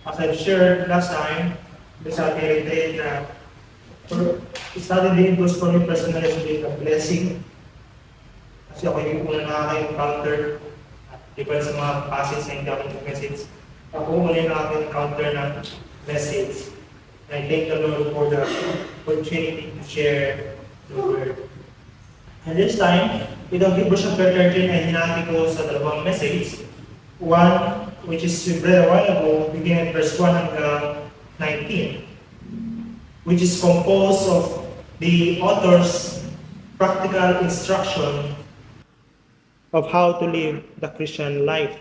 As I've shared last time, sa ating retreat na study the Hebrews for me personally has been a blessing. Kasi ako yung una nakaka-encounter, iba sa mga passage na hindi ako message. Ako muna yung nakaka-encounter ng message. I thank the Lord for the opportunity to share the word. And this time, itong Hebrews chapter 13 ay hinati ko sa dalawang message. One, which is we read a while ago, beginning at verse 1 hanggang 19, which is composed of the author's practical instruction of how to live the Christian life.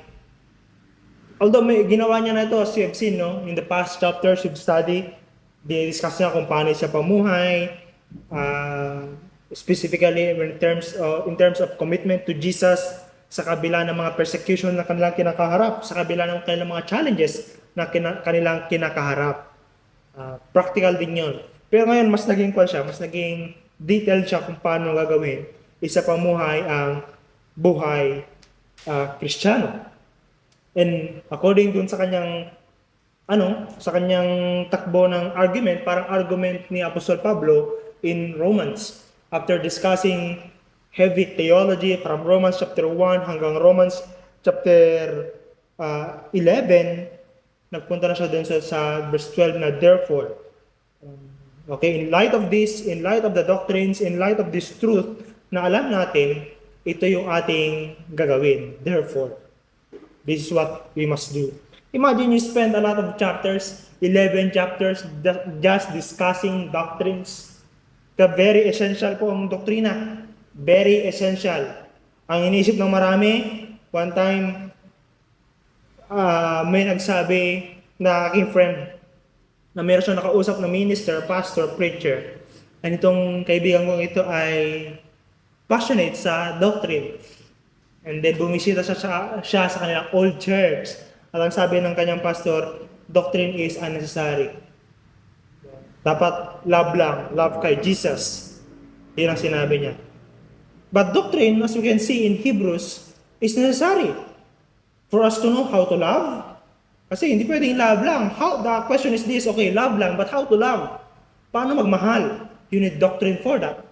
Although may ginawa niya na ito, as you have seen, no? In the past chapters you've studied, discuss niya kung paano siya pamuhay, specifically in terms of commitment to Jesus sa kabila ng mga persecution na kanilang kinakaharap, sa kabila ng kanilang mga challenges na kanilang kinakaharap. Practical din yun. Pero ngayon, mas naging detailed siya kung paano gagawin isa pamuhay ang buhay Kristiyano. And according dun sa kanyang takbo ng argument, parang argument ni Apostol Pablo in Romans. After discussing heavy theology from Romans chapter 1 hanggang Romans chapter 11, nagpunta na siya dun sa verse 12 na therefore. Okay, in light of this, in light of the doctrines, in light of this truth na alam natin, ito yung ating gagawin. Therefore, this is what we must do. Imagine you spend a lot of chapters, 11 chapters, just discussing doctrines. Very essential po ang doktrina. Very essential. Ang iniisip ng marami, one time, may nagsabi na aking friend na meron siyang nakausap na minister, pastor, preacher. And itong kaibigan ko ito ay passionate sa doctrine. And then bumisita siya sa kanilang old church. At ang sabi ng kanyang pastor, doctrine is unnecessary. Dapat love lang, love kay Jesus. Yun ang sinabi niya. But doctrine, as we can see in Hebrews, is necessary for us to know how to love. Kasi hindi pwedeng love lang. The question is this, okay, love lang, but how to love? Paano magmahal? You need doctrine for that.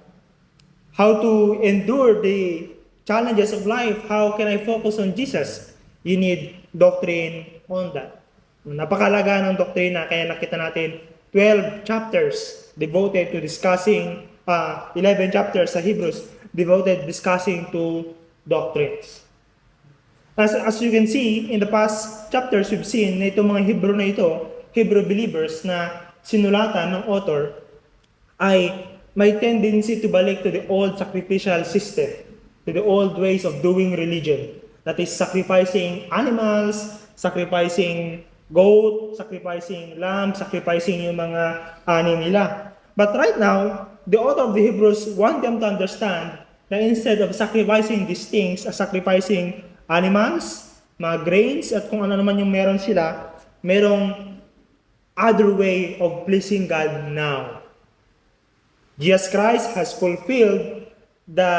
How to endure the challenges of life? How can I focus on Jesus? You need doctrine on that. Napakalaga ng doktrina, kaya nakita natin 12 chapters devoted to discussing, 11 chapters sa Hebrews devoted discussing to doctrines. As you can see, in the past chapters we've seen na itong mga Hebrew na ito, Hebrew believers na sinulatan ng author, ay may tendency to balik to the old sacrificial system, to the old ways of doing religion. That is sacrificing animals, sacrificing goat, sacrificing lamb, sacrificing yung mga ani nila. But right now, the author of the Hebrews want them to understand na instead of sacrificing these things, sacrificing animals, mga grains, at kung ano naman yung meron sila, merong other way of pleasing God now. Jesus Christ has fulfilled the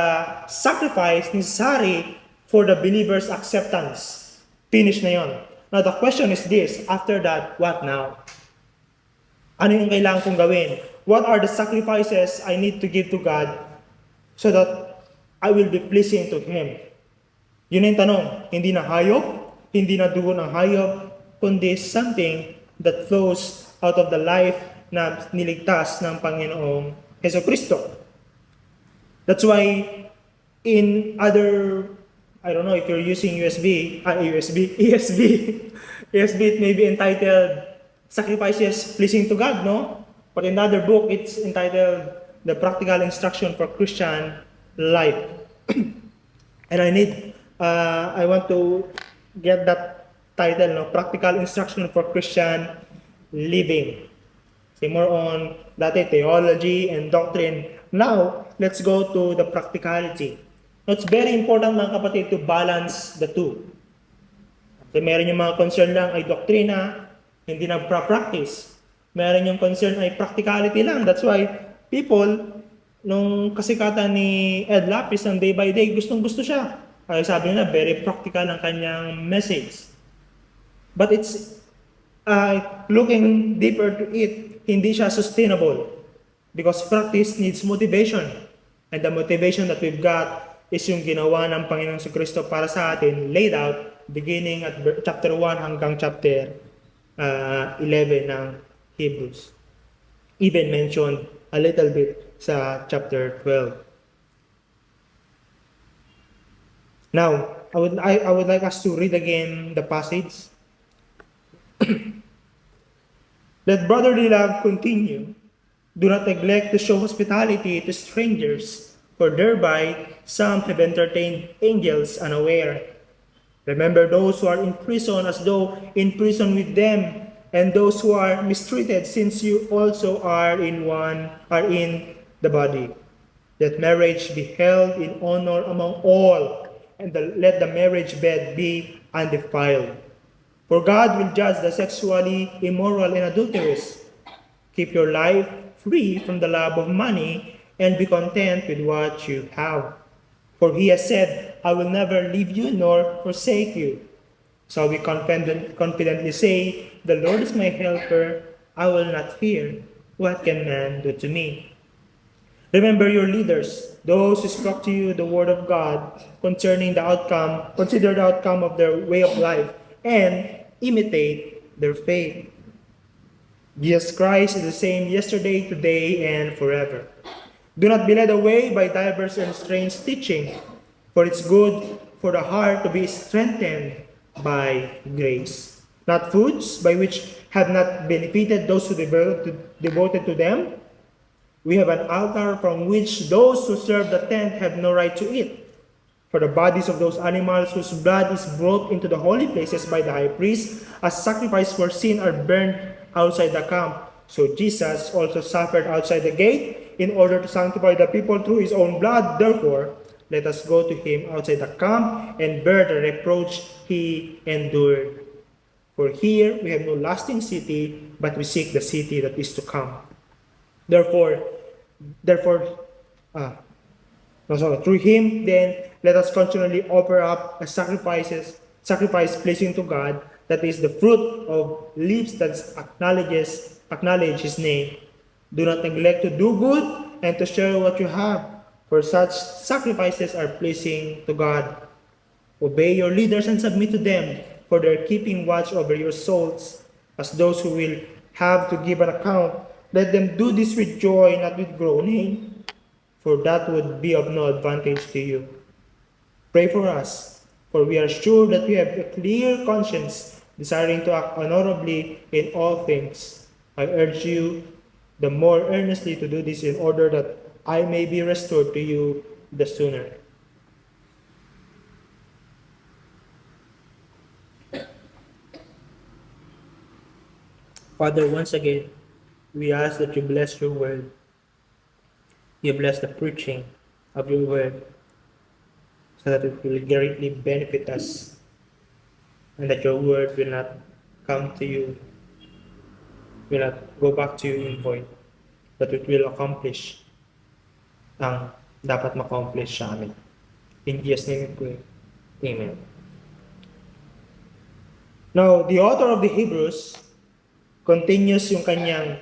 sacrifice necessary for the believer's acceptance. Finish na yon. Now the question is this, after that, what now? Ano yung kailangan kong gawin? What are the sacrifices I need to give to God so that I will be pleasing to Him? Yun yung tanong. Hindi na hayop, hindi na dugo ng hayop, kundi something that flows out of the life na niligtas ng Panginoong Jesucristo. That's why in other, I don't know if you're using ESV, it may be entitled Sacrifices Pleasing to God, no? But in another book, it's entitled The Practical Instruction for Christian Life. And I want to get that title, no? Practical Instruction for Christian Living. See, more on dati theology and doctrine. Now, let's go to the practicality. It's very important, mga kapatid, to balance the two. Kasi meron yung mga concern lang ay doktrina, hindi nagpa-practice. Meron yung concern ay practicality lang. That's why people, nung kasikatan ni Ed Lapis ng Day by Day, gustong-gusto siya. Ay sabi nila, very practical ang kanyang message. But it's looking deeper to it, hindi siya sustainable because practice needs motivation. And the motivation that we've got is yung ginawa ng Panginoon si Kristo para sa atin, laid out beginning at chapter 1 hanggang chapter 11 ng Hebrews. Even mentioned a little bit sa chapter 12. Now, I would like us to read again the passage. Let brotherly love continue. Do not neglect to show hospitality to strangers, for thereby some have entertained angels unaware. Remember those who are in prison as though in prison with them, and those who are mistreated, since you also are in the body. Let marriage be held in honor among all, and let the marriage bed be undefiled. For God will judge the sexually immoral and adulterous. Keep your life free from the love of money, and be content with what you have. For he has said, I will never leave you nor forsake you. So we confidently say, the Lord is my helper, I will not fear. What can man do to me? Remember your leaders, those who spoke to you the word of God concerning the outcome, consider the outcome of their way of life, and imitate their faith. Jesus Christ is the same yesterday, today, and forever. Do not be led away by diverse and strange teaching, for it's good for the heart to be strengthened by grace. Not foods by which have not benefited those who devoted to them. We have an altar from which those who serve the tent have no right to eat. For the bodies of those animals whose blood is brought into the holy places by the high priest as sacrifice for sin are burned outside the camp. So Jesus also suffered outside the gate in order to sanctify the people through his own blood. Therefore, let us go to him outside the camp and bear the reproach he endured. For here we have no lasting city, but we seek the city that is to come. Through him, then, let us continually offer up a sacrifice pleasing to God, that is the fruit of lips that acknowledge his name. Do not neglect to do good and to share what you have, for such sacrifices are pleasing to God. Obey your leaders and submit to them, for they are keeping watch over your souls, as those who will have to give an account. Let them do this with joy, not with groaning, for that would be of no advantage to you. Pray for us, for we are sure that we have a clear conscience, desiring to act honorably in all things. I urge you the more earnestly to do this in order that I may be restored to you the sooner. Father, once again, we ask that you bless your word. You bless the preaching of your word so that it will greatly benefit us and that your word will not come to you, will not go back to you in void, but it will accomplish ang dapat ma-accomplish sa amin. In Jesus' name we pray. Amen. Now, the author of the Hebrews continues yung kanyang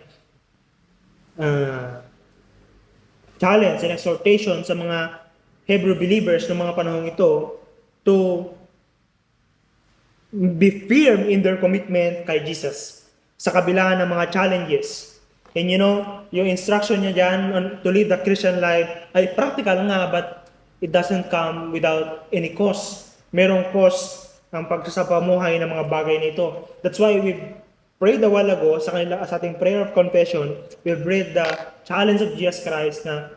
challenge and exhortation sa mga Hebrew believers ng mga panahong ito to be firm in their commitment kay Jesus sa kabila ng mga challenges. And you know, yung instruction niya dyan to live the Christian life ay practical nga, but it doesn't come without any cost. Merong cost ang pagsasapamuhay ng mga bagay nito. That's why we prayed a while ago sa ating prayer of confession, we read the challenge of Jesus Christ na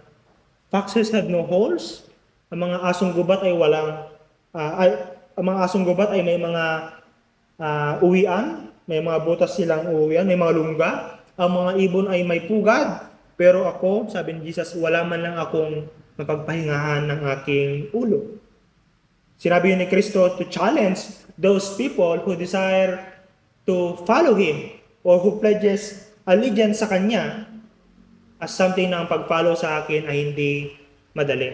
foxes have no holes, ang mga asong gubat ay ang mga asong gubat ay may mga uwian, may mga butas silang uwian, may mga lungga, ang mga ibon ay may pugad, pero ako, sabi ni Jesus, wala man lang akong mapagpahingahan ng aking ulo. Sinabi yun ni Kristo to challenge those people who desire to follow Him or who pledges allegiance sa Kanya as something na ang pag-follow sa akin ay hindi madali.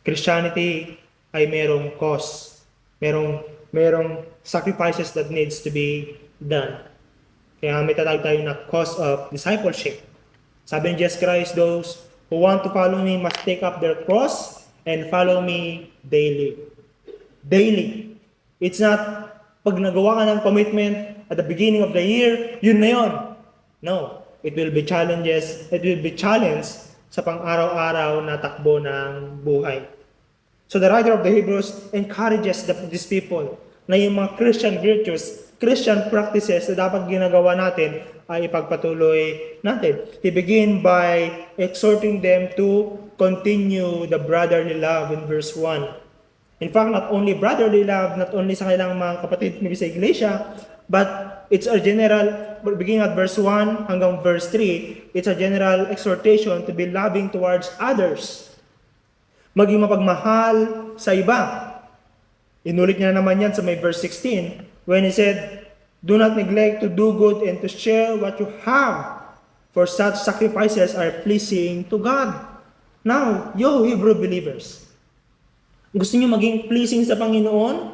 Christianity ay merong cost, merong mayroong sacrifices that needs to be done. Kaya may tatawag tayo na cause of discipleship. Sabi ni Jesus Christ, those who want to follow me must take up their cross and follow me daily. Daily. It's not pag nagawa ka ng commitment at the beginning of the year, yun na yun. No. It will be challenges. It will be challenge sa pang-araw-araw na takbo ng buhay. So the writer of the Hebrews encourages these people na yung mga Christian virtues, Christian practices na dapat ginagawa natin ay ipagpatuloy natin. He begin by exhorting them to continue the brotherly love in verse 1. In fact, not only brotherly love, not only sa kailang mga kapatid maybe sa iglesia, but it's a general, beginning at verse 1 hanggang verse 3, it's a general exhortation to be loving towards others. Maging mapagmahal sa iba. Inulit niya naman yan sa may verse 16 when he said, do not neglect to do good and to share what you have, for such sacrifices are pleasing to God. Now, you Hebrew believers, gusto niyo maging pleasing sa Panginoon?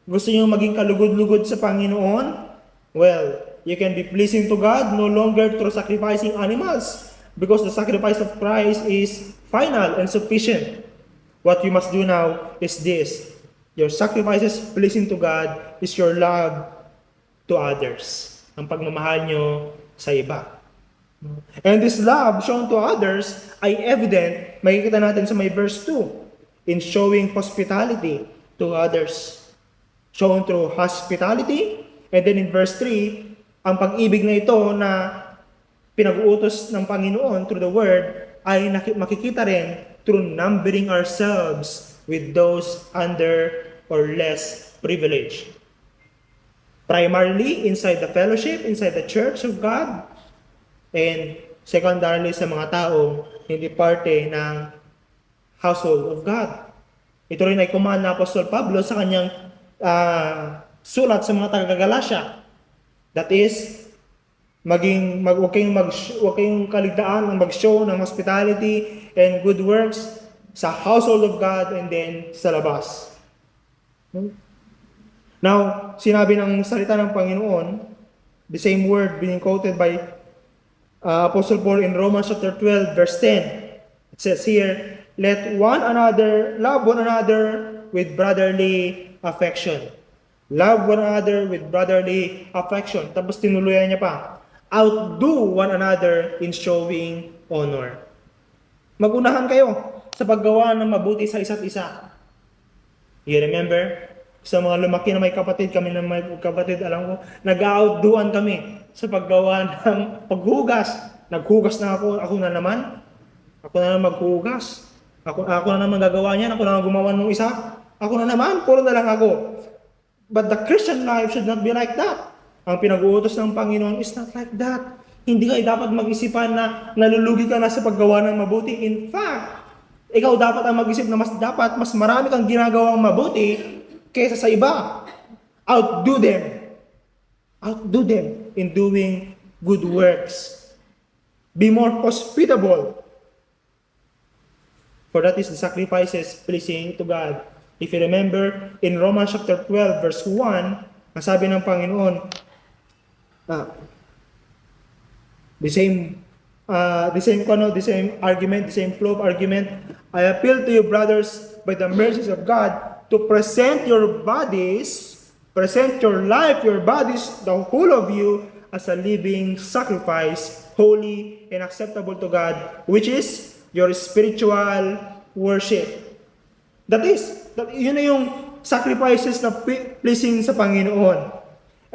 Gusto niyo maging kalugod-lugod sa Panginoon? Well, you can be pleasing to God no longer through sacrificing animals, because the sacrifice of Christ is final and sufficient. What you must do now is this. Your sacrifices pleasing to God is your love to others. Ang pagmamahal nyo sa iba. And this love shown to others ay evident, makikita natin sa may verse 2, in showing hospitality to others. Shown through hospitality. And then in verse 3, ang pag-ibig na ito na pinag-uutos ng Panginoon through the Word ay makikita rin through numbering ourselves with those under or less privileged. Primarily inside the fellowship, inside the church of God, and secondarily sa mga taong hindi parte ng household of God. Ito rin ay command na Apostol Pablo sa kanyang sulat sa mga taga-Galatia. That is, huwag kayong kaligtaan ng mag-show ng hospitality and good works sa household of God and then sa labas. Now, sinabi ng salita ng Panginoon, the same word being quoted by Apostle Paul in Romans chapter 12, verse 10. It says here, let one another, love one another with brotherly affection. Love one another with brotherly affection. Tapos tinuluyan niya pa, outdo one another in showing honor. Magunahan kayo sa paggawa ng mabuti sa isa't isa. You remember? Sa mga lumaki na may kapatid, kami na may kapatid, alam ko, nag-outdoan kami sa paggawa ng paghugas. Naghugas na ako na naman. Ako na naman maghugas. Ako na naman gagawa niyan, ako na naman gumawa ng isa. Ako na naman, puro na lang ako. But the Christian life should not be like that. Ang pinag-uutos ng Panginoon is not like that. Hindi kayo dapat mag-isipan na nalulugi ka na sa paggawa ng mabuti. In fact, ikaw dapat ang mag-isip na mas marami kang ginagawang mabuti kaysa sa iba. Outdo them. Outdo them in doing good works. Be more hospitable. For that is the sacrifices pleasing to God. If you remember, in Romans chapter 12, verse 1, ang sabi ng Panginoon, the same argument, the same flow of argument, I appeal to you, brothers, by the mercies of God, to present your life, your bodies, the whole of you, as a living sacrifice, holy and acceptable to God, which is your spiritual worship. Yun na yung sacrifices na pleasing sa Panginoon.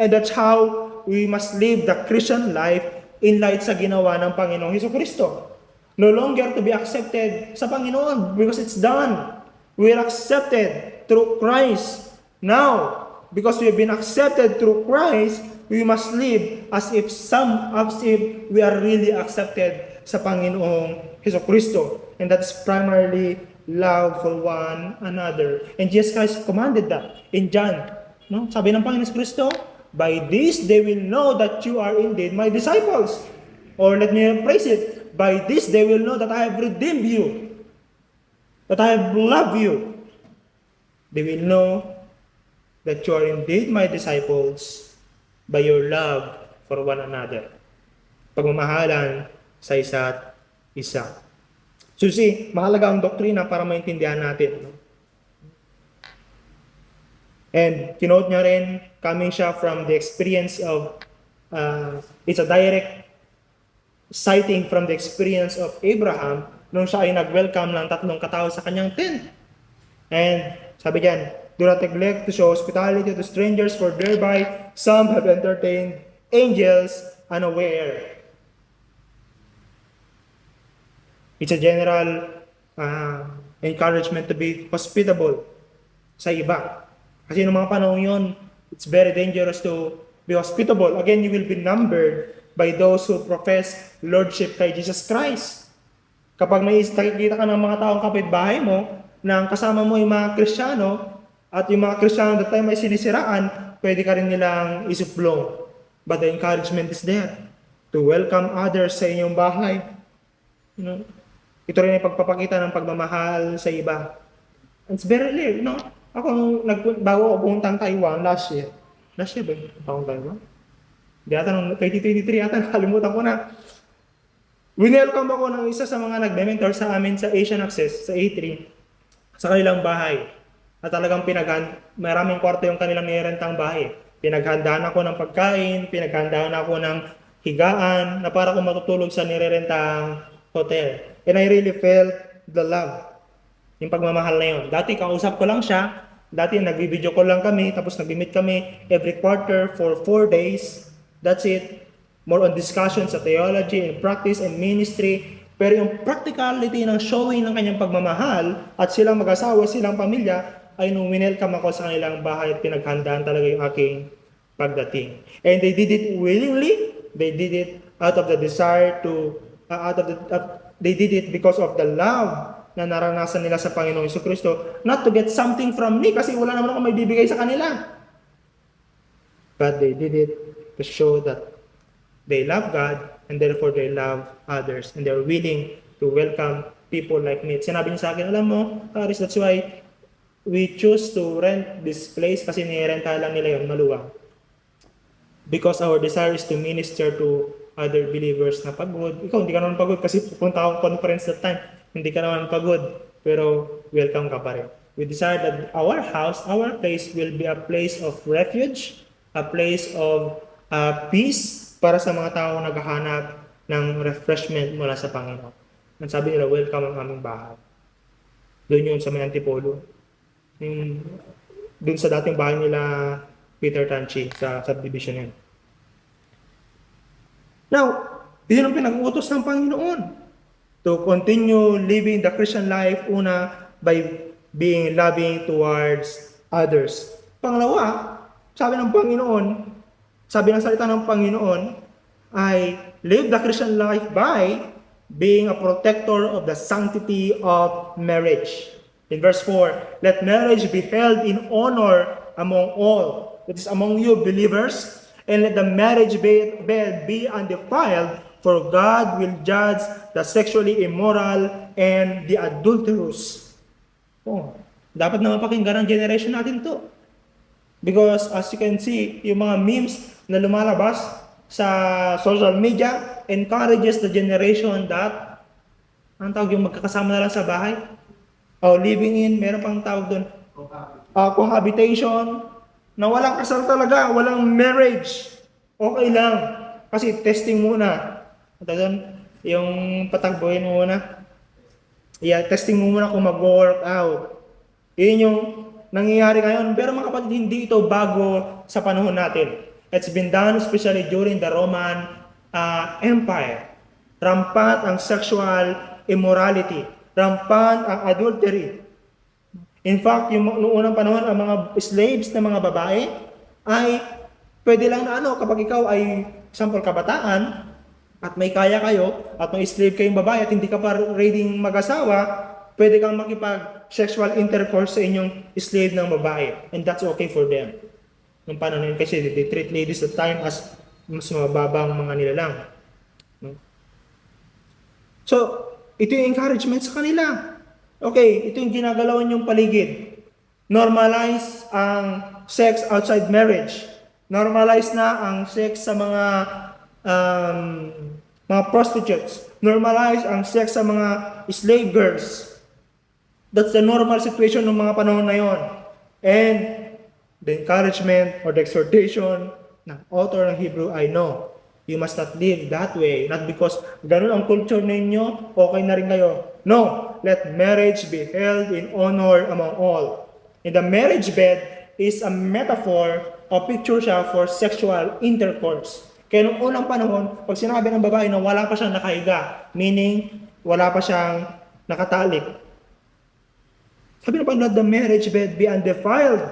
And that's how we must live the Christian life in light sa ginawa ng Panginoong Hesukristo. No longer to be accepted sa Panginoon because it's done. We are accepted through Christ. Now, because we have been accepted through Christ, we must live as if we are really accepted sa Panginoong Hesukristo. And that's primarily love for one another. And Jesus Christ commanded that in John. No? Sabi ng Panginoon Kristo, by this they will know that you are indeed my disciples. Or let me phrase it, by this they will know that I have redeemed you, that I have loved you. They will know that you are indeed my disciples by your love for one another. Pagmamahalan sa isa't isa. So see, mahalaga ang doktrina para maintindihan natin. No? And kinote niya rin, coming siya from the experience of, it's a direct citing from the experience of Abraham nung siya ay nag-welcome ng 3 katao sa kanyang tent. And sabi diyan, do not neglect to show hospitality to strangers, for thereby some have entertained angels unaware. It's a general encouragement to be hospitable sa iba. Kasi noong mga panahon yun, it's very dangerous to be hospitable. Again, you will be numbered by those who profess lordship kay Jesus Christ. Kapag may nakikita ka ng mga taong kapitbahay mo, na ang kasama mo yung mga Kristiyano, at yung mga Kristiyano that time ay sinisiraan, pwede ka rin nilang isuplong. But the encouragement is there to welcome others sa inyong bahay. You know, ito rin ay pagpapakita ng pagmamahal sa iba. It's very rare, you know. Ako, bago ako pumuntang Taiwan last year. Last year ba yung akong Taiwan? Di ata nung 2023 ata, nakalimutan ko na. Winelcome ako ng isa sa mga nagme-mentor sa amin sa Asian Access, sa A3, sa kanilang bahay. At talagang maraming kwarto yung kanilang nirentang bahay. Pinaghandaan ako ng pagkain, pinaghandaan ako ng higaan, na para kung matutulog sa nirerentang hotel. And I really felt the love. Yung pagmamahal na yun. Dati kausap ko lang siya. Dati nag-video call lang kami. Tapos nag-meet kami every quarter for 4 days. That's it. More on discussion sa theology and practice and ministry. Pero yung practicality ng showing ng kanyang pagmamahal at silang mag-asawa, silang pamilya, ay nung winelcome ako sa kanilang bahay at pinaghandaan talaga yung aking pagdating. And they did it willingly. They did it out of the desire to, they did it because of the love na naranasan nila sa Panginoong Jesucristo, not to get something from me kasi wala naman ako may bibigay sa kanila. But they did it to show that they love God and therefore they love others and they're willing to welcome people like me. At sinabi niya sa akin, alam mo, Paris, that's why we choose to rent this place kasi nirenta lang nila yun, maluwang. Because our desire is to minister to other believers na pagod. Ikaw, hindi ka naman pagod kasi pupunta ako conference that time. Hindi ka naman pagod, pero welcome ka pa rin. We desire that our house, our place will be a place of refuge, a place of peace para sa mga tao naghahanap ng refreshment mula sa Panginoon. Ang sabi nila, welcome ang aming bahay. Doon yun sa may Antipolo. Doon sa dating bahay nila Peter Tanchi sa subdivision yun. Now, yun ang pinag-utos ng Panginoon. To continue living the Christian life, una, by being loving towards others. Pangalawa, sabi ng Panginoon, sabi ng salita ng Panginoon, ay live the Christian life by being a protector of the sanctity of marriage. In verse 4, let marriage be held in honor among all, that is among you believers, and let the marriage bed be undefiled, for God will judge the sexually immoral and the adulterous. Oh, dapat naman pakinggan ng generation natin to. Because as you can see, yung mga memes na lumalabas sa social media encourages the generation that, ang tawag yung magkakasama na lang sa bahay, living in, meron pang tawag doon, cohabitation, na walang kasal talaga, walang marriage. Okay lang, kasi testing muna. Yung patagboyin mo muna. Yeah, testing mo muna kung mag-work out. Yun yung nangyayari ngayon. Pero mga kapatid, hindi ito bago sa panahon natin. It's been done especially during the Roman Empire. Rampant ang sexual immorality. Rampant ang adultery. In fact, yung noong unang panahon, ang mga slaves na mga babae ay pwede lang na kapag ikaw ay example kabataan, at may kaya kayo, at may slave kayong babae, at hindi ka pa ready mag-asawa, pwede kang makipag-sexual intercourse sa inyong slave ng babae. And that's okay for them. Nung panahon yun, kasi they treat ladies at time as mas mababang mga nilalang. So, ito yung encouragement sa kanila. Okay, ito yung ginagalawan yung paligid. Normalize ang sex outside marriage. Normalize na ang sex sa um, mga prostitutes. Normalize ang sex sa mga slave girls. That's the normal situation ng mga panahon na yon. And the encouragement or the exhortation ng author ng Hebrew ay no. You must not live that way. Not because ganun ang culture ninyo, okay na rin kayo. No, let marriage be held in honor among all. And the marriage bed is a metaphor o picture siya for sexual intercourse. Kaya nung unang panahon, pag sinabi ng babae na wala pa siyang nakahiga, meaning wala pa siyang nakatalik, sabi na pa, let the marriage bed be undefiled.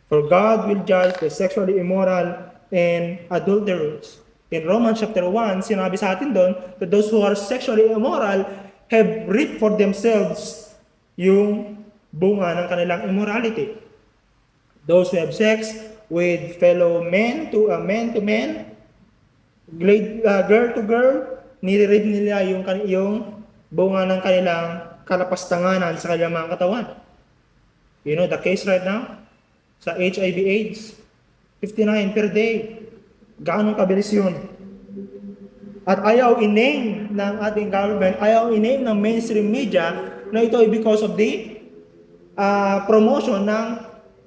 For God will judge the sexually immoral and adulterers. In Romans chapter 1, sinabi sa atin doon that those who are sexually immoral have reaped for themselves yung bunga ng kanilang immorality. Those who have sex with fellow men to men, girl to girl, nire-reap nila yung bunga ng kanilang kalapastanganan sa kanilang mga katawan. You know the case right now? Sa HIV/AIDS, 59 per day. Gaano kabilis yun? At ayaw i-name ng ating government, ayaw i-name ng mainstream media na ito ay because of the promotion ng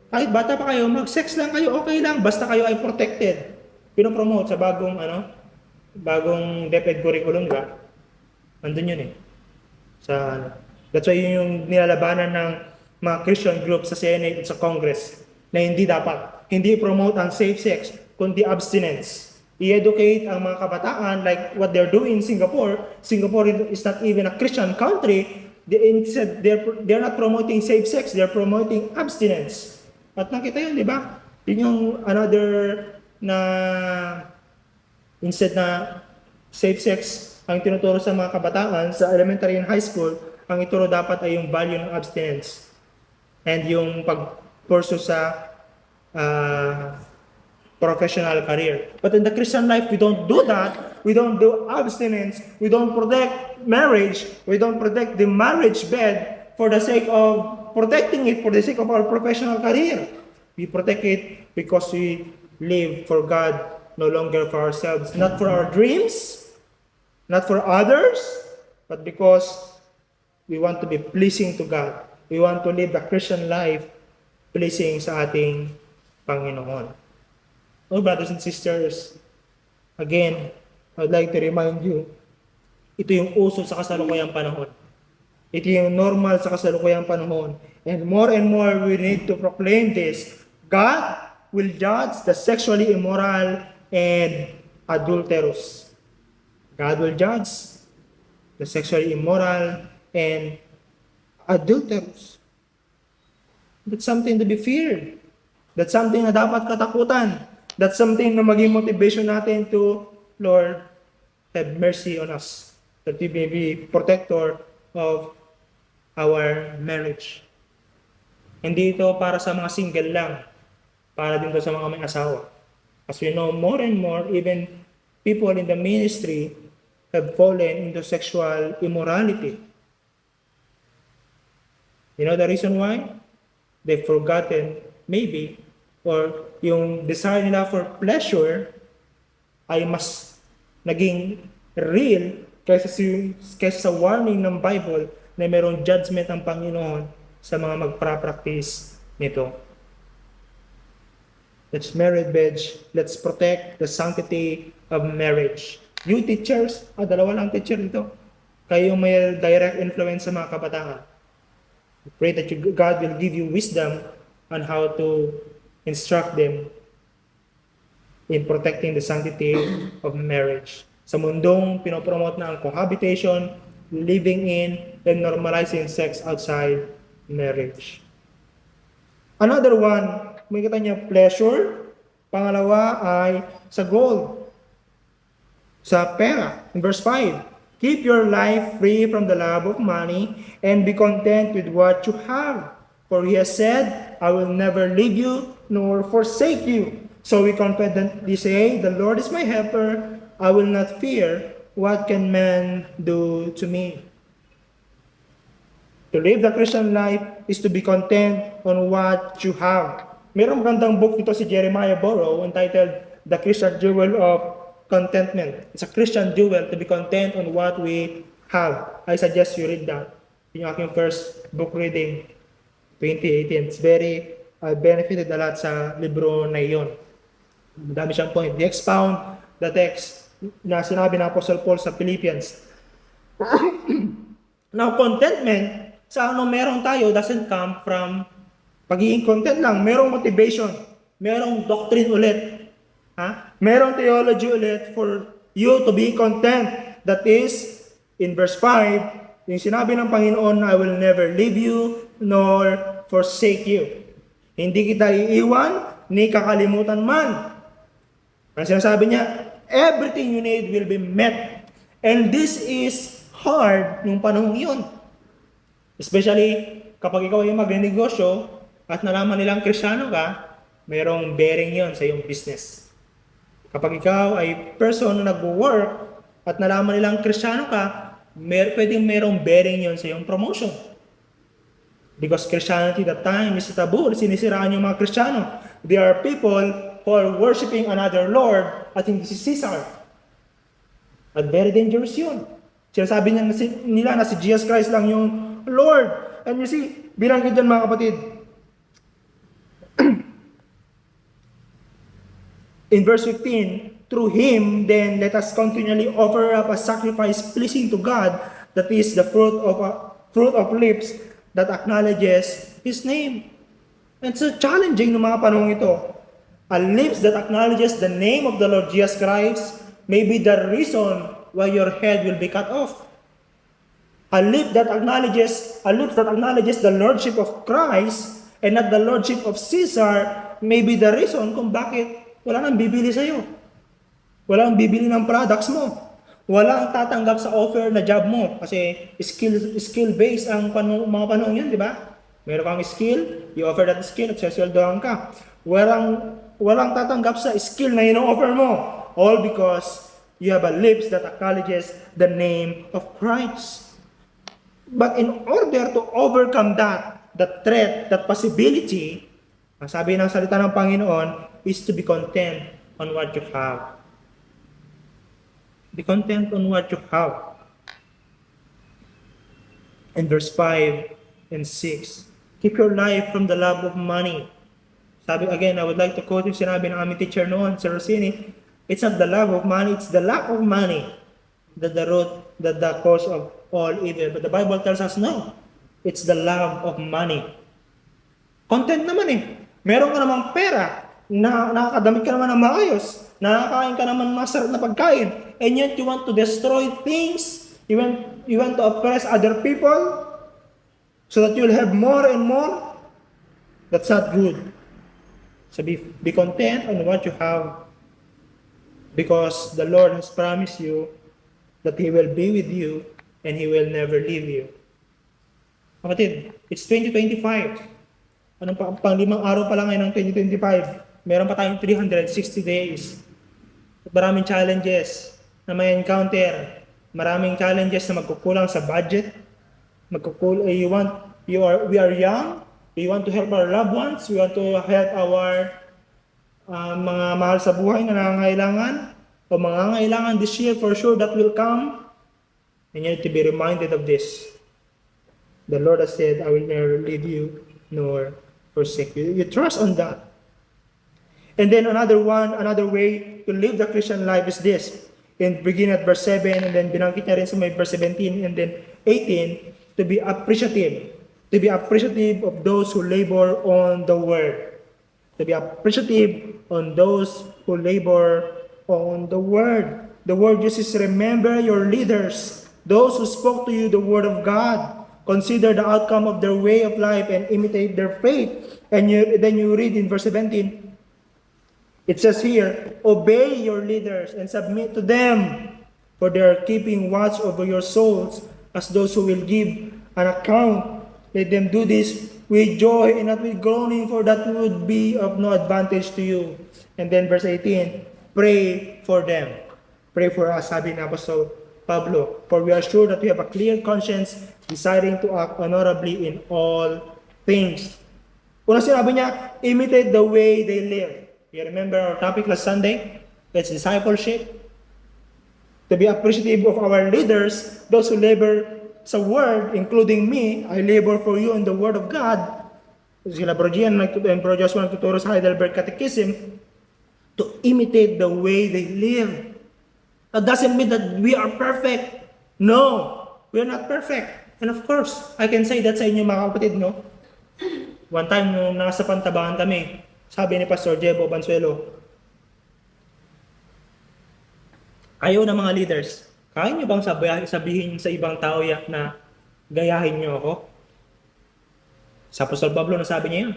kahit bata pa kayo, mag-sex lang kayo, okay lang, basta kayo ay protected. Pinopromote sa bagong DepEd curriculum, diba? Andun yun eh. That's why yun yung nilalabanan ng mga Christian groups sa Senate at sa Congress na hindi dapat, hindi promote ang safe sex, kundi abstinence. I-educate ang mga kabataan like what they're doing in Singapore. Singapore is not even a Christian country. Instead, they're not promoting safe sex, they're promoting abstinence. At nakita yun, di ba? Yun yung another na instead na safe sex ang tinuturo sa mga kabataan sa elementary and high school, ang ituro dapat ay yung value ng abstinence and yung pag-pursue sa professional career. But in the Christian life, we don't do that. We don't do abstinence. We don't protect marriage. We don't protect the marriage bed for the sake of protecting it, for the sake of our professional career. We protect it because we live for God, no longer for ourselves. Not for our dreams, not for others, but because we want to be pleasing to God. We want to live the Christian life pleasing sa ating Panginoon. Oh, brothers and sisters, again, I'd like to remind you, ito yung uso sa kasalukuyang panahon. Ito yung normal sa kasalukuyang panahon. And more we need to proclaim this. God will judge the sexually immoral and adulterous. God will judge the sexually immoral and adulterous. That's something to be feared. That's something na dapat katakutan. That's something na maging motivation natin to, Lord, have mercy on us. That we may be protector of our marriage. Hindi ito para sa mga single lang. Para din ito sa mga may asawa. As we know, more and more, even people in the ministry have fallen into sexual immorality. You know the reason why? They've forgotten, maybe, or yung desire nila for pleasure ay mas naging real kaysa sa warning ng Bible na mayroong judgment ng Panginoon sa mga magpa-practice nito. Let's marriage bed. Let's protect the sanctity of marriage. You teachers, dalawa lang teacher dito. Kayo yung may direct influence sa mga kabataan. I pray that God will give you wisdom on how to instruct them in protecting the sanctity of marriage. Sa mundong pinopromote na ang cohabitation, living in, and normalizing sex outside marriage. Another one, may kita niya pleasure. Pangalawa ay sa gold, sa pera. In verse 5, keep your life free from the love of money and be content with what you have. For he has said, I will never leave you nor forsake you. So we confidently say, the Lord is my helper. I will not fear. What can man do to me? To live the Christian life is to be content on what you have. Mayroong magandang book dito si Jeremiah Burrow entitled The Christian Jewel of Contentment. It's a Christian jewel to be content on what we have. I suggest you read that. Yung aking first book reading, 2018. It's very benefited a lot sa libro na iyon. Dami siyang point. They expound the text na sinabi ng Apostle Paul sa Philippians. Now, contentment, sa ano meron tayo doesn't come from pagiging content lang. Merong motivation. Merong doctrine ulit. Merong theology ulit for you to be content. That is, in verse 5, yung sinabi ng Panginoon, I will never leave you nor forsake you. Hindi kita iiwan, ni kakalimutan man. Ang sinasabi niya, everything you need will be met. And this is hard nung panahon yun. Especially kapag ikaw ay magnegosyo at nalaman nilang Kristiyano ka, mayroong bearing yon sa iyong business. Kapag ikaw ay person na nag-work at nalaman nilang Kristiyano ka, pwedeng mayroong bearing yon sa iyong promotion. Because Christianity that time is taboo, sinisiraan yung mga Kristiyano. There are people who are worshiping another Lord at hindi si Caesar. At very dangerous yun. Sinasabi nila na si Jesus Christ lang yung Lord. And you see, binanggit dyan mga kapatid. In verse 15, through Him, then let us continually offer up a sacrifice pleasing to God, that is the fruit of lips that acknowledges His name. And so challenging ng mga panahon ito. A lips that acknowledges the name of the Lord Jesus Christ may be the reason why your head will be cut off. A lips that acknowledges the lordship of Christ and not the lordship of Caesar may be the reason kung bakit wala nang bibili sa iyo. Wala nang bibili ng products mo. Wala ang tatanggap sa offer na job mo kasi skill-based ang mga panahon yun, di ba? Meron kang skill, you offer that skill at sasweldohan ka. Walang tatanggap sa skill na ino-offer mo. All because you have a lips that acknowledges the name of Christ. But in order to overcome that threat, that possibility, ang sabi ng salita ng Panginoon is to be content on what you have. Be content on what you have. In verse 5 and 6, keep your life from the love of money. Sabi again, I would like to quote yung sinabi ng aming teacher noon, Sir Rossini, it's not the love of money, it's the lack of money that the cause of all evil. But the Bible tells us no, it's the love of money. Content naman eh. Meron ka namang pera, nakakadamit ka naman ng maayos, nakakain ka naman masarap na pagkain, and yet you want to destroy things, you want to oppress other people, so that you'll have more and more. That's not good. So be content on what you have, because the Lord has promised you that He will be with you and He will never leave you. Kapatid, it's 2025. Pang-limang araw pa lang ngayon ng 2025. Meron pa tayong 360 days. At maraming challenges na may encounter. Maraming challenges na magkukulang sa budget. We are young. We want to help our loved ones. We want to help our mga mahal sa buhay na nangangailangan. O mga ngailangan this year for sure that will come. And you need to be reminded of this. The Lord has said, I will never leave you nor forsake you. You trust on that. And then another way to live the Christian life is this. In begin at verse 7, and then binanggit niya rin sa may verse 17 and then 18, to be appreciative. To be appreciative of those who labor on the word. To be appreciative on those who labor on the word. The word uses remember your leaders, those who spoke to you the word of God. Consider the outcome of their way of life and imitate their faith. And then you read in verse 17, it says here, obey your leaders and submit to them, for they are keeping watch over your souls as those who will give an account. Let them do this with joy and not with groaning, for that would be of no advantage to you. And then verse 18, pray for them. Pray for us, sabi ni Apostle Pablo, for we are sure that we have a clear conscience, deciding to act honorably in all things. Una sinabi niya, imitate the way they live. You remember our topic last Sunday? It's discipleship. To be appreciative of our leaders, those who labor sa Word, including me, I labor for you in the Word of God. Sila Bro Gian and Bro Joshua nagtuturo sa Heidelberg Catechism to imitate the way they live. That doesn't mean that we are perfect. No, we are not perfect. And of course, I can say that sa inyo mga kapatid, no? One time, nung nasa Pantabangan kami, sabi ni Pastor Jebo Bansuelo, kayo na mga leaders, kaya nyo bang sabihin sa ibang tao na gayahin nyo ako? Sa Apostol Pablo na sabi niya yun.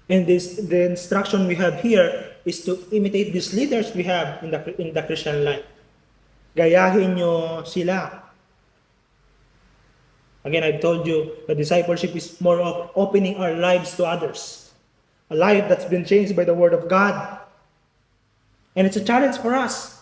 And the instruction we have here is to imitate these leaders we have in the Christian life. Gayahin nyo sila. Again, I've told you, the discipleship is more of opening our lives to others. A life that's been changed by the Word of God. And it's a challenge for us.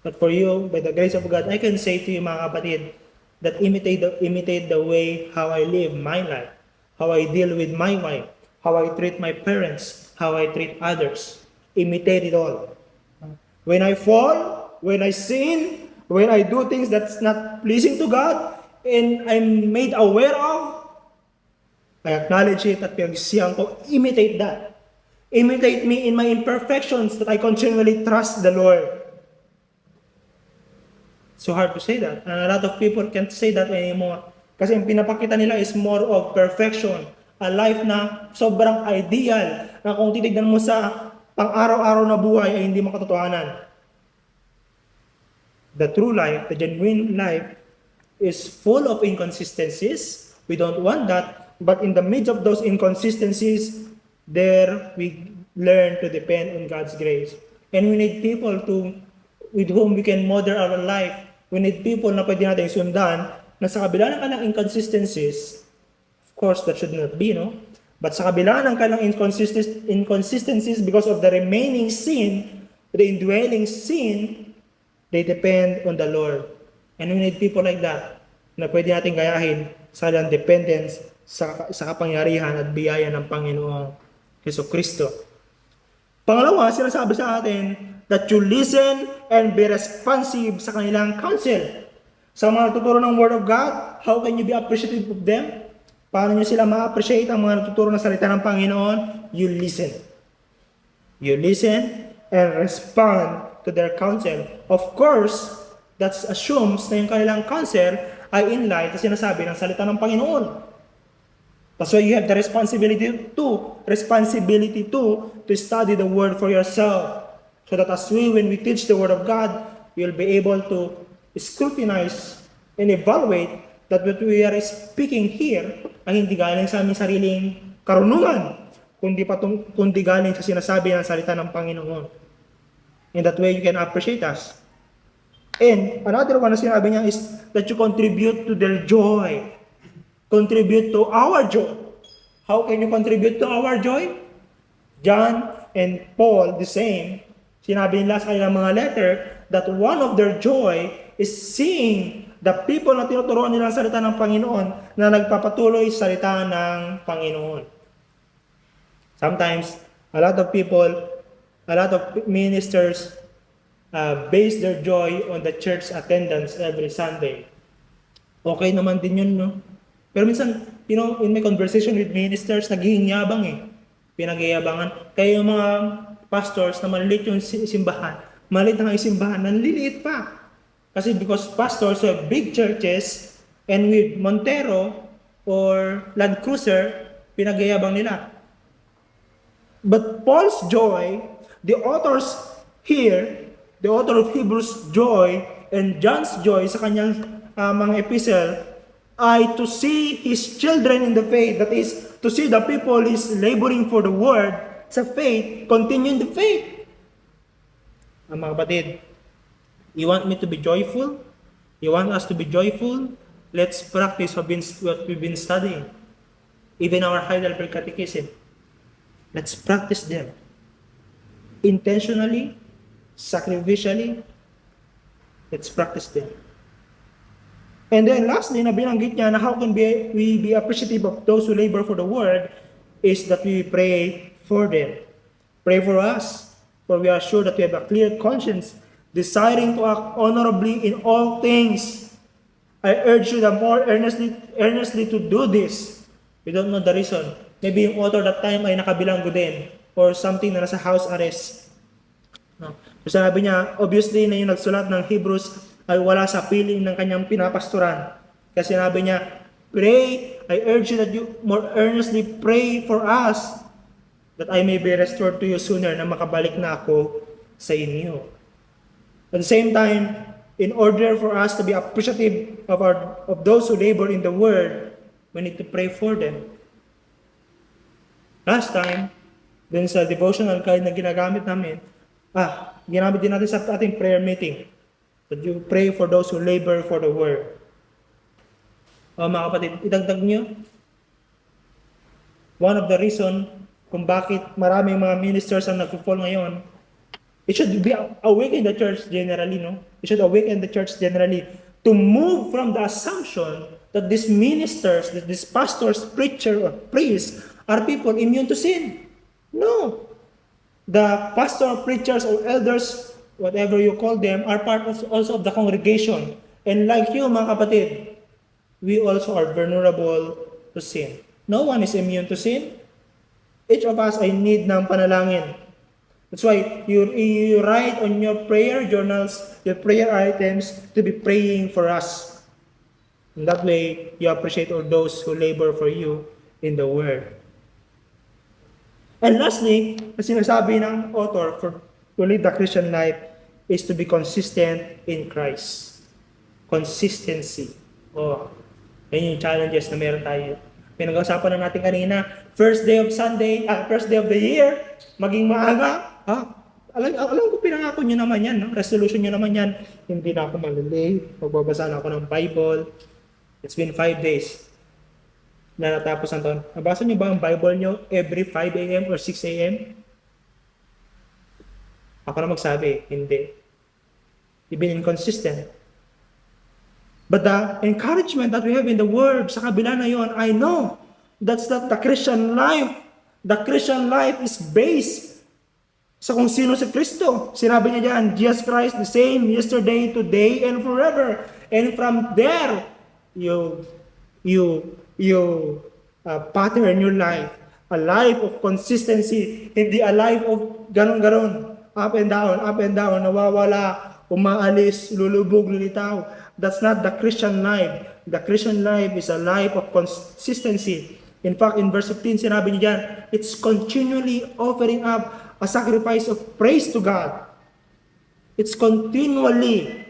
But for you, by the grace of God, I can say to you mga kapatid, that imitate the way how I live my life, how I deal with my wife, how I treat my parents, how I treat others. Imitate it all. When I fall, when I sin, when I do things that's not pleasing to God, and I'm made aware of, I acknowledge it at pinagsisihan ko, imitate that. Imitate me in my imperfections that I continually trust the Lord. So hard to say that. And a lot of people can't say that anymore. Kasi yung pinapakita nila is more of perfection. A life na sobrang ideal. Na kung titignan mo sa pang-araw-araw na buhay ay hindi mo katotohanan. The true life, the genuine life, is full of inconsistencies. We don't want that. But in the midst of those inconsistencies, there we learn to depend on God's grace. And we need people with whom we can model our life. We need people na pwede natin sundan na sa kabila ng kanilang inconsistencies, of course, that should not be, no? But sa kabila ng kanilang inconsistencies because of the remaining sin, the indwelling sin, they depend on the Lord. And we need people like that na pwede natin gayahin sa kanilang dependence sa kapangyarihan at biyaya ng Panginoong Jesucristo. Pangalawa, sinasabi sa atin that you listen and be responsive sa kanilang counsel. Sa mga nagtuturo ng Word of God, how can you be appreciative of them? Paano nyo sila ma-appreciate ang mga nagtuturo ng salita ng Panginoon? You listen. You listen and respond to their counsel. Of course, that assumes na yung kanilang counsel ay in line sa sinasabi ng salita ng Panginoon. That's why you have the responsibility to study the Word for yourself. So that when we teach the Word of God, you'll be able to scrutinize and evaluate that what we are speaking here ay hindi galing sa aming sariling karunungan, kundi galing sa sinasabi ng salita ng Panginoon. In that way, you can appreciate us. And another one na sinabi niya is that you contribute to their joy. Contribute to our joy. How can you contribute to our joy? John and Paul, the same, sinabi nila sa kanilang mga letter that one of their joy is seeing the people na tinuturuan nila ang salita ng Panginoon na nagpapatuloy sa salita ng Panginoon. Sometimes, a lot of ministers base their joy on the church attendance every Sunday. Okay naman din yun, no? Pero minsan, in my conversation with ministers, naghihinyabang pinagyayabangan. Kaya yung mga pastors na maliliit yung simbahan, maliit na yung simbahan, nanliliit pa. Kasi because pastors have big churches, and with Montero or Land Cruiser, pinagyayabang nila. But Paul's joy, the authors here, the author of Hebrews' joy, and John's joy sa kanyang mga epistle, ay to see his children in the faith, that is, to see the people is laboring for the word, sa faith, continue in the faith. Mga kapatid, you want me to be joyful? You want us to be joyful? Let's practice what we've been studying. Even our Heidelberg Catechism. Let's practice them. Intentionally, sacrificially, let's practice them. And then lastly, na binanggit niya na how can we be appreciative of those who labor for the word, is that we pray for them. Pray for us, for we are sure that we have a clear conscience, desiring to act honorably in all things. I urge you the more earnestly to do this. We don't know the reason. Maybe yung author that time ay nakabilanggo din or something na nasa house arrest. No. So sabi niya, obviously na yung nagsulat ng Hebrews ay wala sa piling ng kanyang pinapastoran. Kasi sabi niya, pray, I urge you that you more earnestly pray for us that I may be restored to you sooner na makabalik na ako sa inyo. At the same time, in order for us to be appreciative of those who labor in the word, we need to pray for them. Last time, dun sa devotional guide na ginagamit namin, ginamit din natin sa ating prayer meeting. That you pray for those who labor for the word. Mga kapatid, idagdag nyo, one of the reason kung bakit maraming mga ministers ang nag-fall ngayon, it should be awaken the church generally, no? It should awaken the church generally to move from the assumption that these ministers, that these pastors, preachers, or priests are people immune to sin. No. The pastor, preachers, or elders, whatever you call them, are part of also of the congregation. And like you, mga kapatid, we also are vulnerable to sin. No one is immune to sin. Each of us ay need ng panalangin. That's why you write on your prayer journals, your prayer items, to be praying for us. In that way, you appreciate all those who labor for you in the Word. And lastly, ang sinasabi ng author to lead the Christian life is to be consistent in Christ. Consistency. Yan yung challenges na meron tayo. Pinag-usapan na natin kanina, first day of the year, maging maaga. Alam ko, pinangako nyo naman yan, no? Resolution nyo naman yan. Hindi na ako malilate, magbabasa na ako ng Bible. It's been 5 days na natapos ang taon. Nabasa nyo ba ang Bible nyo every 5 a.m. or 6 a.m.? Ako na magsabi, hindi. You've been inconsistent. But the encouragement that we have in the Word, sa kabila na yon, I know that's not the Christian life. The Christian life is based sa kung sino si Kristo. Sinabi niya diyan, Jesus Christ, the same yesterday, today, and forever. And from there, you pattern your life. A life of consistency, hindi a life of ganon-ganon. Up and down, nawawala, umaalis, lulubog, lulitaw. That's not the Christian life. The Christian life is a life of consistency. In fact, in verse 15, sinabi niya dyan, it's continually offering up a sacrifice of praise to God. It's continually,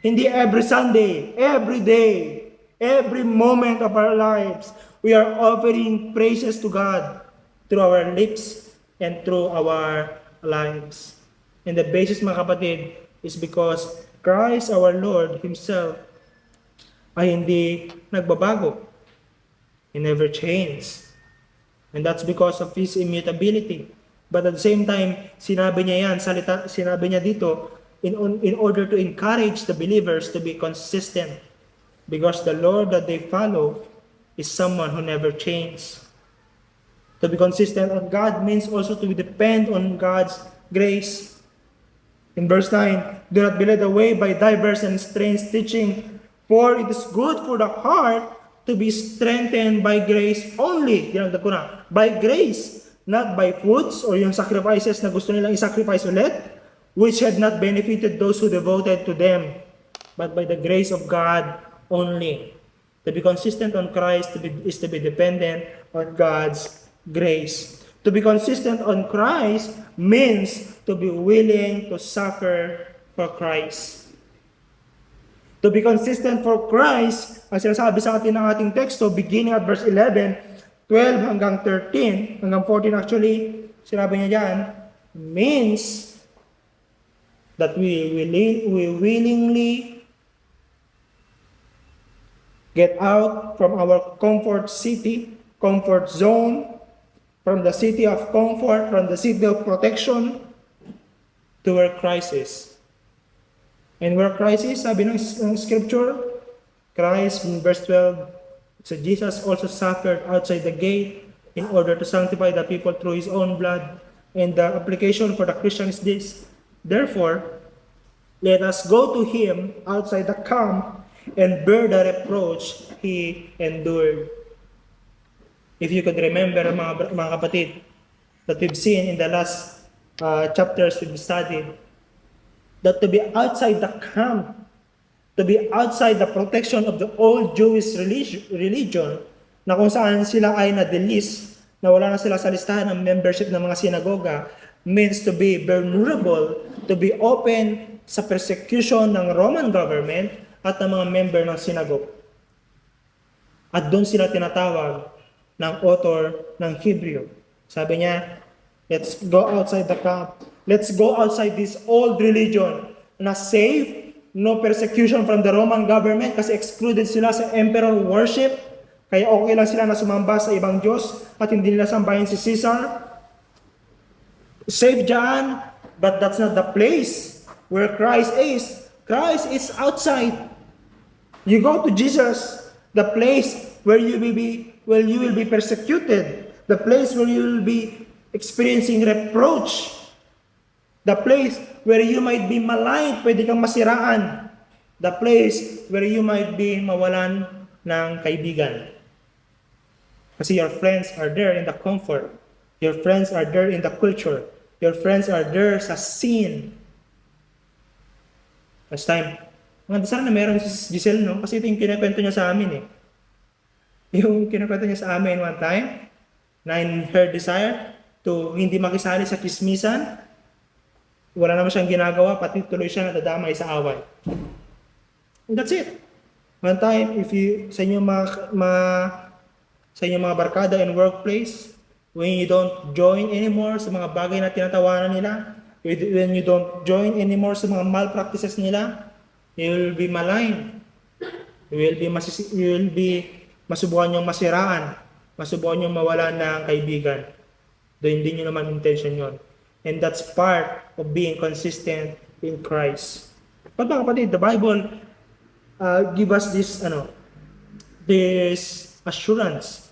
hindi every Sunday, every day, every moment of our lives, we are offering praises to God through our lips and through our lives. And the basis, mga kapatid, is because Christ our Lord Himself ay hindi nagbabago. He never changed. And that's because of His immutability. But at the same time, sinabi niya dito, in order to encourage the believers to be consistent. Because the Lord that they follow is someone who never changes. To be consistent on God means also to depend on God's grace. In verse 9, do not be led away by diverse and strange teaching, for it is good for the heart to be strengthened by grace only. Dinagdag ko na, by grace, not by foods or yung sacrifices na gusto nilang isacrifice ulit, which had not benefited those who devoted to them, but by the grace of God only. To be consistent on Christ is to be dependent on God's grace. To be consistent on Christ means to be willing to suffer for Christ. To be consistent for Christ, ang sinasabi sa atin ng ating teksto, beginning at verse 11, 12 hanggang 13, hanggang 14 actually, sinabi niya dyan, means that we willingly get out from our comfort zone, from the city of comfort, from the city of protection, to where Christ is. And where Christ is, sabi ng scripture, Christ in verse 12, so Jesus also suffered outside the gate in order to sanctify the people through his own blood. And the application for the Christian is this: therefore, let us go to him outside the camp and bear the reproach he endured. If you could remember, mga kapatid, that we've seen in the last chapters we've studied, that to be outside the camp, to be outside the protection of the old Jewish religion, na kung saan sila ay na-delist, na wala na sila sa listahan ng membership ng mga sinagoga, means to be vulnerable, to be open sa persecution ng Roman government at ng mga member ng synagogue. At doon sila tinatawag ng author ng Hebrew. Sabi niya, let's go outside the camp. Let's go outside this old religion na safe, no persecution from the Roman government kasi excluded sila sa emperor worship. Kaya okay lang sila na sumamba sa ibang Diyos at hindi nila sambahin si Caesar. Safe dyan, but that's not the place where Christ is. Christ is outside. You go to Jesus, the place where you will be persecuted, the place where you will be experiencing reproach, the place where you might be maligned, pwede kang masiraan, the place where you might be mawalan ng kaibigan. Kasi your friends are there in the comfort, your friends are there in the culture, your friends are there sa scene. Last time, mga dasal na meron si Giselle, no? Kasi ito yung kinakwento niya sa amin, eh. Yung kinakwento niya sa amin one time, na in her desire to hindi makisali sa kismisan, wala naman siyang ginagawa, pati tuloy siya nadadamay sa away. And that's it. One time, if you, sa inyong mga barkada in workplace, when you don't join anymore sa mga bagay na tinatawanan nila, when you don't join anymore sa mga malpractices nila, you will be maligned. You will be masubukan yung masiraan, masubukan yung mawalan ng kaibigan. Doon hindi nyo naman intention yon. And that's part of being consistent in Christ. But mga kapatid, the Bible give us this assurance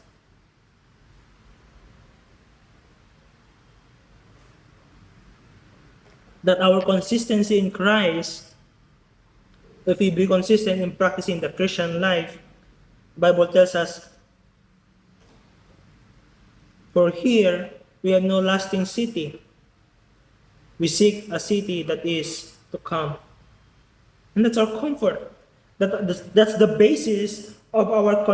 that our consistency in Christ, if we be consistent in practicing the Christian life, the Bible tells us, for here we have no lasting city. We seek a city that is to come. And that's our comfort. That's the basis of our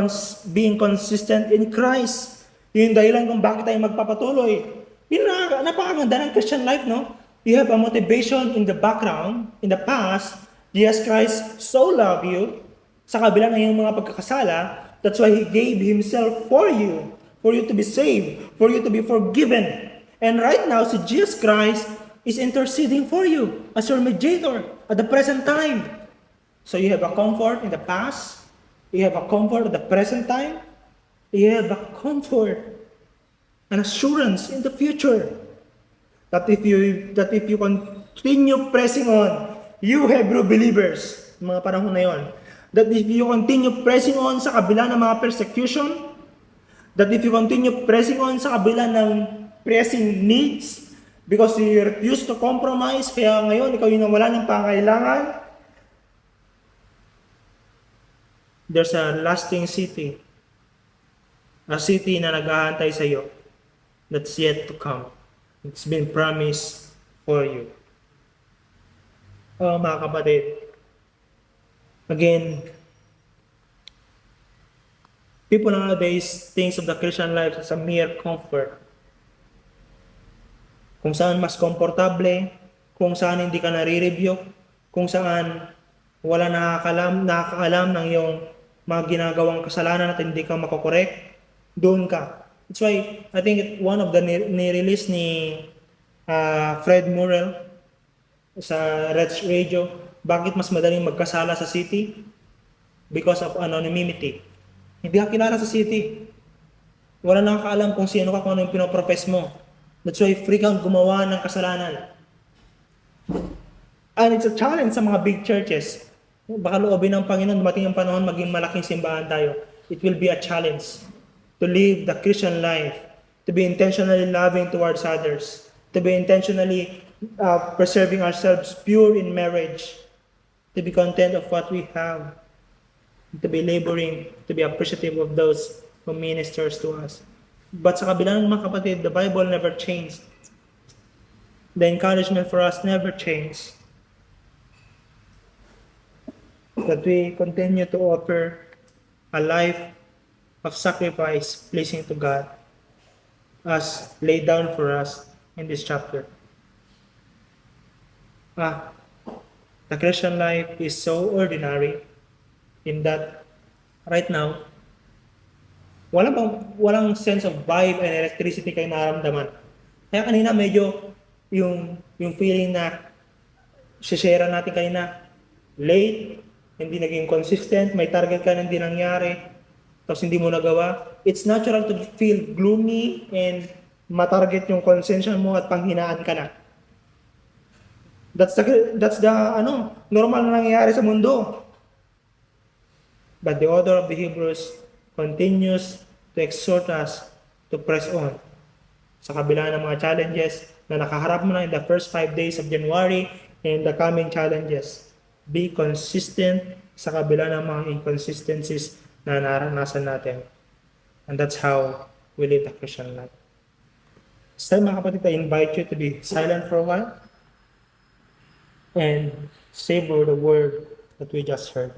being consistent in Christ. Yung dahilan kung bakit tayo magpapatuloy. Yung napakaganda ng Christian life, no? You have a motivation in the background, in the past. Jesus Christ so loved you, sa kabila ng iyong mga pagkakasala, that's why He gave Himself for you to be saved, for you to be forgiven. And right now, si Jesus Christ is interceding for you as your mediator at the present time. So you have a comfort in the past, you have a comfort at the present time, you have a comfort and assurance in the future. That if you continue pressing on, you Hebrew believers, mga panahon na yon, that if you continue pressing on sa kabila ng mga persecution, that if you continue pressing on sa kabila ng pressing needs, because you refuse to compromise, kaya ngayon ikaw yung nawala ng pangailangan, there's a lasting city, a city na naghahantay sa iyo, that's yet to come. It's been promised for you. Oh, mga kapatid, again, people nowadays think of the Christian life as a mere comfort. Kung saan mas komportable, kung saan hindi ka nare-review, kung saan wala nakakaalam ng iyong mga ginagawang kasalanan at hindi ka makokorek, doon ka. That's why I think one of the nirelease ni Fred Murrell sa Reds Radio, bakit mas madaling magkasala sa city? Because of anonymity. Hindi ka kilala sa city. Wala nakakaalam kung sino ka, kung ano yung pinoprofess mo. That's why free kang gumawa ng kasalanan. And it's a challenge sa mga big churches. Baka loobin ng Panginoon, dumating ang panahon, maging malaking simbahan tayo. It will be a challenge to live the Christian life to be intentionally loving towards others, to be intentionally preserving ourselves pure in marriage, to be content of what we have, to be laboring, to be appreciative of those who ministers to us. But sa kabila ng mga kapatid, the Bible never changed. The encouragement for us never changed. That we continue to offer a life of sacrifice pleasing to God as laid down for us in this chapter. The Christian life is so ordinary in that right now, walang sense of vibe and electricity kayo nararamdaman. Kaya kanina medyo yung feeling na share natin kanina, late, hindi naging consistent, may target ka na hindi nangyari, tapos hindi mo nagawa. It's natural to feel gloomy and matarget yung konsensya mo at panghinaan ka na. That's the normal na nangyayari sa mundo. But the author of the Hebrews continues to exhort us to press on. Sa kabila ng mga challenges na nakaharap mo na in the first 5 days of January and the coming challenges, be consistent sa kabila ng mga inconsistencies na naranasan natin. And that's how we live the Christian life. So mga kapatid, I invite you to be silent for a while and savor the word that we just heard.